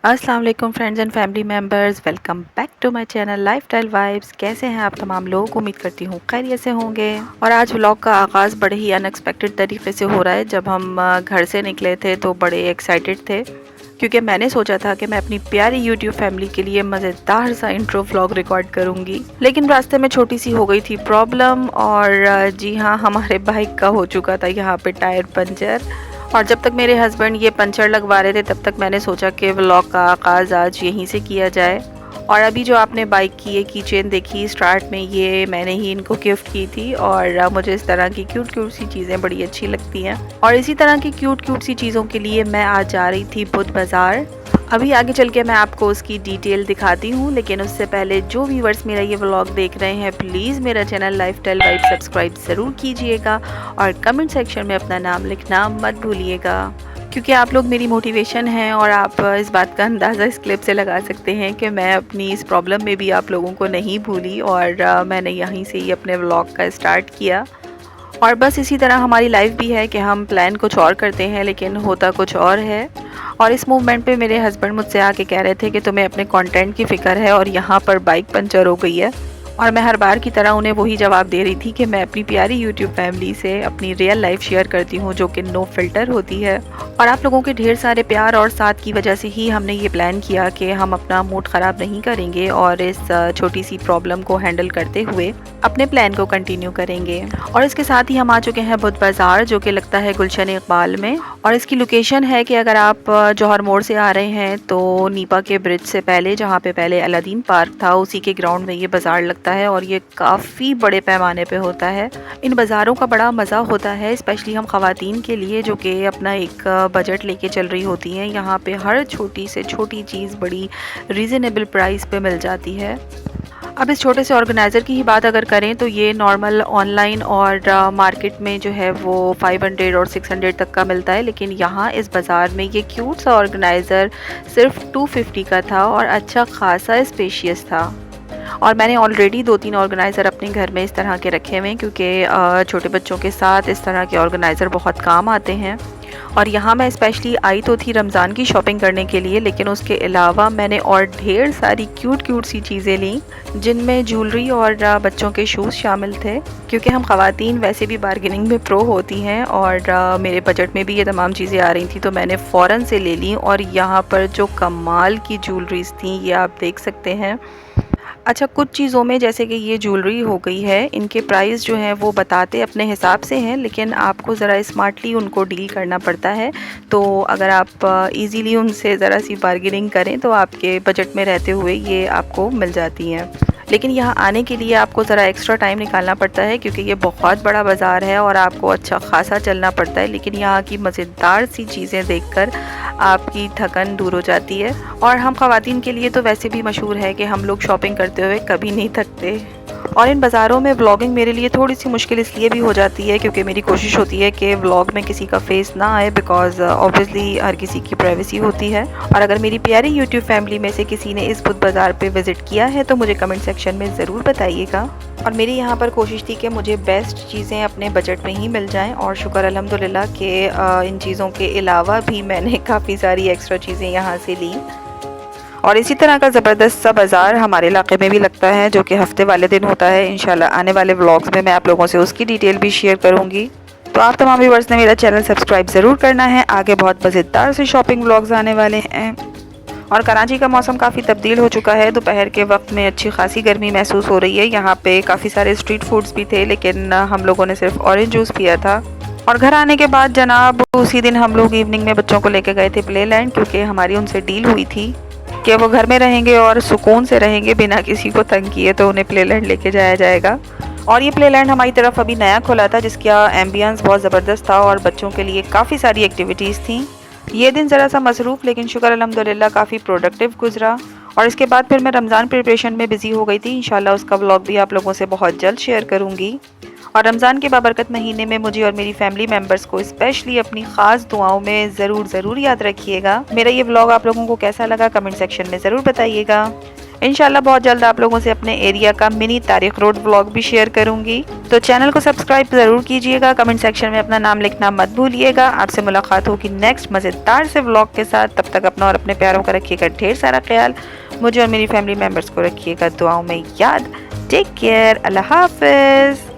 अस्सलाम वालेकुम friends and family members, welcome back to my channel lifestyle vibes. कैसे हैं आप तमाम लोग? उम्मीद करती हूँ खैरियत से होंगे। और आज व्लॉग का आगाज़ बड़े ही अनएक्सपेक्टेड तरीके से हो रहा है। जब हम घर से निकले थे तो बड़े एक्साइटेड थे, क्योंकि मैंने सोचा था कि मैं अपनी प्यारी यूट्यूब फैमिली के लिए मज़ेदार सा इंट्रो व्लॉग रिकॉर्ड करूँगी। लेकिन रास्ते में छोटी सी हो गई थी प्रॉब्लम, और जी हाँ, हमारे बाइक का हो चुका था यहाँ पे टायर पंचर। और जब तक मेरे हस्बैंड ये पंचर लगवा रहे थे तब तक मैंने सोचा कि व्लॉग का आगाज़ आज यहीं से किया जाए। और अभी जो आपने बाइक की ये की चेन देखी स्टार्ट में, ये मैंने ही इनको गिफ्ट की थी। और मुझे इस तरह की क्यूट क्यूट सी चीज़ें बड़ी अच्छी लगती हैं। और इसी तरह की क्यूट क्यूट सी चीज़ों के लिए मैं आज जा रही थी बुध बाज़ार। अभी आगे चल के मैं आपको उसकी डिटेल दिखाती हूँ, लेकिन उससे पहले जो व्यूवर्स मेरा ये व्लॉग देख रहे हैं, प्लीज़ मेरा चैनल लाइफस्टाइल वाइब सब्सक्राइब ज़रूर कीजिएगा और कमेंट सेक्शन में अपना नाम लिखना मत भूलिएगा, क्योंकि आप लोग मेरी मोटिवेशन हैं। और आप इस बात का अंदाज़ा इस क्लिप से लगा सकते हैं कि मैं अपनी इस प्रॉब्लम में भी आप लोगों को नहीं भूली, और मैंने यहीं से ही अपने व्लॉग का स्टार्ट किया। और बस इसी तरह हमारी लाइफ भी है कि हम प्लान कुछ और करते हैं लेकिन होता कुछ और है। और इस मूवमेंट पे मेरे हस्बैंड मुझसे आके कह रहे थे कि तुम्हें अपने कंटेंट की फ़िक्र है और यहाँ पर बाइक पंचर हो गई है। और मैं हर बार की तरह उन्हें वही जवाब दे रही थी कि मैं अपनी प्यारी यूट्यूब फैमिली से अपनी रियल लाइफ शेयर करती हूँ, जो कि नो फिल्टर होती है। और आप लोगों के ढेर सारे प्यार और साथ की वजह से ही हमने ये प्लान किया कि हम अपना मूड ख़राब नहीं करेंगे और इस छोटी सी प्रॉब्लम को हैंडल करते हुए अपने प्लान को कंटिन्यू करेंगे। और इसके साथ ही हम आ चुके हैं बुध बाज़ार, जो कि लगता है गुलशन इकबाल में। और इसकी लोकेशन है कि अगर आप जौहर मोड़ से आ रहे हैं तो नीपा के ब्रिज से पहले, जहाँ पे पहले अलादीन पार्क था, उसी के ग्राउंड में ये बाज़ार लगता है। और ये काफ़ी बड़े पैमाने पे होता है। इन बाज़ारों का बड़ा मज़ा होता है, स्पेशली हम ख़वातीन के लिए जो कि अपना एक बजट लेके चल रही होती हैं। यहाँ पे हर छोटी से छोटी चीज़ बड़ी रीज़नेबल प्राइस पे मिल जाती है। अब इस छोटे से ऑर्गेनाइज़र की ही बात अगर करें तो ये नॉर्मल ऑनलाइन और मार्केट में जो है वो 500 और 600 तक का मिलता है, लेकिन यहाँ इस बाज़ार में ये क्यूट सा ऑर्गेनाइज़र सिर्फ 250 का था और अच्छा खासा स्पेशियस था। और मैंने ऑलरेडी 2-3 ऑर्गेनाइज़र अपने घर में इस तरह के रखे हुए हैं, क्योंकि छोटे बच्चों के साथ इस तरह के ऑर्गेनाइज़र बहुत काम आते हैं। और यहाँ मैं स्पेशली आई तो थी रमज़ान की शॉपिंग करने के लिए, लेकिन उसके अलावा मैंने और ढेर सारी क्यूट क्यूट सी चीज़ें ली, जिनमें ज्वेलरी और बच्चों के शूज़ शामिल थे, क्योंकि हम ख़वातीन वैसे भी बार्गेनिंग में प्रो होती हैं। और मेरे बजट में भी ये तमाम चीज़ें आ रही थी तो मैंने फ़ौरन से ले ली। और यहाँ पर जो कमाल की ज्वेलरीज़ थी ये आप देख सकते हैं। अच्छा, कुछ चीज़ों में जैसे कि ये ज्वेलरी हो गई है, इनके प्राइस जो हैं वो बताते अपने हिसाब से हैं, लेकिन आपको ज़रा स्मार्टली उनको डील करना पड़ता है। तो अगर आप इजीली उनसे ज़रा सी बार्गेनिंग करें तो आपके बजट में रहते हुए ये आपको मिल जाती हैं। लेकिन यहाँ आने के लिए आपको ज़रा एक्स्ट्रा टाइम निकालना पड़ता है, क्योंकि ये बहुत बड़ा बाज़ार है और आपको अच्छा खासा चलना पड़ता है। लेकिन यहाँ की मज़ेदार सी चीज़ें देखकर आपकी थकन दूर हो जाती है। और हम ख़वातीन के लिए तो वैसे भी मशहूर है कि हम लोग शॉपिंग करते हुए कभी नहीं थकते। और इन बाज़ारों में व्लॉगिंग मेरे लिए थोड़ी सी मुश्किल इसलिए भी हो जाती है क्योंकि मेरी कोशिश होती है कि व्लॉग में किसी का फेस ना आए, बिकॉज़ ऑब्वियसली हर किसी की प्राइवेसी होती है। और अगर मेरी प्यारी यूट्यूब फैमिली में से किसी ने इस बुध बाज़ार पे विज़िट किया है तो मुझे कमेंट सेक्शन में ज़रूर बताइएगा। और मेरी यहाँ पर कोशिश थी कि मुझे बेस्ट चीज़ें अपने बजट में ही मिल जाएं, और शुक्र अल्हम्दुलिल्लाह कि इन चीज़ों के अलावा भी मैंने काफ़ी सारी एक्स्ट्रा चीज़ें यहाँ से ली। और इसी तरह का ज़बरदस्त सा बाज़ार हमारे इलाके में भी लगता है, जो कि हफ्ते वाले दिन होता है। इंशाल्लाह आने वाले व्लॉग्स में मैं आप लोगों से उसकी डिटेल भी शेयर करूँगी। तो आप तमाम व्यूअर्स ने मेरा चैनल सब्सक्राइब ज़रूर करना है। आगे बहुत मज़ेदार से शॉपिंग व्लॉग्स आने वाले हैं। और कराची का मौसम काफ़ी तब्दील हो चुका है। दोपहर के वक्त में अच्छी खासी गर्मी महसूस हो रही है। यहाँ पे काफ़ी सारे स्ट्रीट फूड्स भी थे, लेकिन हम लोगों ने सिर्फ ऑरेंज जूस पिया था। और घर आने के बाद जनाब उसी दिन हम लोग इवनिंग में बच्चों को लेके गए थे प्ले लैंड, क्योंकि हमारी उनसे डील हुई थी कि वो घर में रहेंगे और सुकून से रहेंगे बिना किसी को तंग किए, तो उन्हें प्ले लैंड लेके जाया जाएगा। और ये प्ले लैंड हमारी तरफ अभी नया खुला था, जिसका एम्बियंस बहुत ज़बरदस्त था और बच्चों के लिए काफ़ी सारी एक्टिविटीज़ थी। ये दिन ज़रा सा मसरूफ़ लेकिन शुक्र अल्हम्दुलिल्लाह काफ़ी प्रोडक्टिव गुजरा। और इसके बाद फिर मैं रमज़ान प्रिपरेशन में बिज़ी हो गई थी। इंशाल्लाह उसका व्लॉग भी आप लोगों से बहुत जल्द शेयर करूँगी। और रमज़ान के बाबरकत महीने में मुझे और मेरी फैमिली मेम्बर्स को स्पेशली अपनी ख़ास दुआओं में ज़रूर याद रखिएगा। मेरा ये व्लॉग आप लोगों को कैसा लगा कमेंट सेक्शन में ज़रूर बताइएगा। इंशाल्लाह बहुत जल्द आप लोगों से अपने एरिया का मिनी तारिक रोड व्लॉग भी शेयर करूंगी। तो चैनल को सब्सक्राइब जरूर कीजिएगा, कमेंट सेक्शन में अपना नाम लिखना मत भूलिएगा। आपसे मुलाकात होगी नेक्स्ट मज़ेदार से व्लॉग के साथ। तब तक अपना और अपने प्यारों का रखिएगा ढेर सारा ख्याल। मुझे और मेरी फैमिली मेम्बर्स को रखिएगा दुआओं में याद। टेक केयर, अल्लाह हाफिज़।